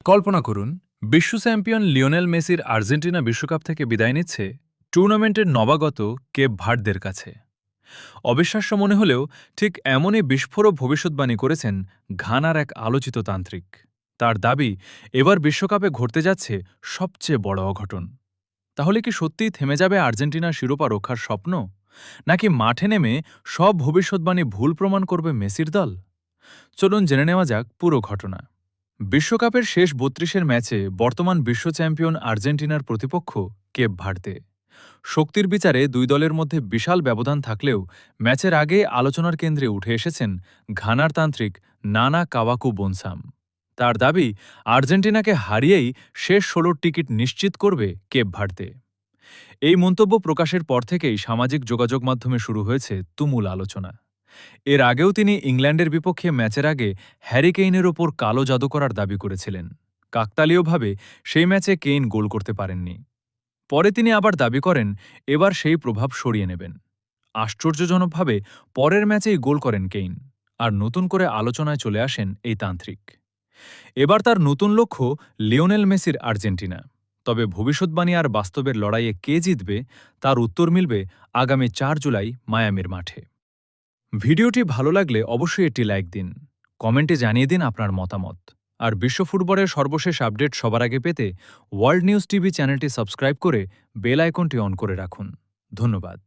কল্পনা করুন, বিশ্ব champion Lionel মেসির আর্জেন্টিনা বিশ্বকাপ থেকে বিদায় নিচ্ছে টুর্নামেন্টের নবাগত কেপ ভার্দদের কাছে। অবিশ্বাস্য মনে হলেও ঠিক এমনই বিস্ফোরক ভবিষ্যৎবাণী করেছেন ঘানার এক আলোচিত তান্ত্রিক। তার দাবি, এবার বিশ্বকাপে ঘটতে যাচ্ছে সবচেয়ে বড় অঘটন। তাহলে কি সত্যিই থেমে যাবে আর্জেন্টিনার শিরোপা রক্ষার স্বপ্ন, নাকি মাঠে নেমে সব ভবিষ্যৎবাণী ভুল প্রমাণ করবে মেসির দল? চলুন জেনে নেওয়া যাক পুরো ঘটনা। বিশ্বকাপের শেষ ৩২-এর ম্যাচে বর্তমান বিশ্ব চ্যাম্পিয়ন আর্জেন্টিনার প্রতিপক্ষ কেপ ভার্দে। শক্তির বিচারে দুই দলের মধ্যে বিশাল ব্যবধান থাকলেও ম্যাচের আগে আলোচনার কেন্দ্রে উঠে এসেছেন ঘানার তান্ত্রিক নানা কাওয়াকু বোনসাম। তার দাবি, আর্জেন্টিনাকে হারিয়েই শেষ ১৬র টিকিট নিশ্চিত করবে কেপ ভার্দে। এই মন্তব্য প্রকাশের পর থেকেই সামাজিক যোগাযোগ মাধ্যমে শুরু হয়েছে তুমুল আলোচনা। এর আগেও তিনি ইংল্যান্ডের বিপক্ষে ম্যাচের আগে হ্যারি কেইনের ওপর কালো জাদু করার দাবি করেছিলেন। কাকতালীয়ভাবে সেই ম্যাচে কেইন গোল করতে পারেননি। পরে তিনি আবার দাবি করেন এবার সেই প্রভাব সরিয়ে নেবেন। আশ্চর্যজনকভাবে পরের ম্যাচেই গোল করেন কেইন, আর নতুন করে আলোচনায় চলে আসেন এই তান্ত্রিক। এবার তার নতুন লক্ষ্য লিওনেল মেসির আর্জেন্টিনা। তবে ভবিষ্যৎবাণী আর বাস্তবের লড়াইয়ে কে জিতবে তার উত্তর মিলবে আগামী ৪ জুলাই মায়ামির মাঠে। ভিডিওটি ভালো লাগলে অবশ্যই একটি লাইক দিন, কমেন্টে জানিয়ে দিন আপনার মতামত। আর বিশ্ব ফুটবলের সর্বশেষ আপডেট সবার আগে পেতে ওয়ার্ল্ড নিউজ টিভি চ্যানেলটি সাবস্ক্রাইব করে বেল আইকনটি অন করে রাখুন। ধন্যবাদ।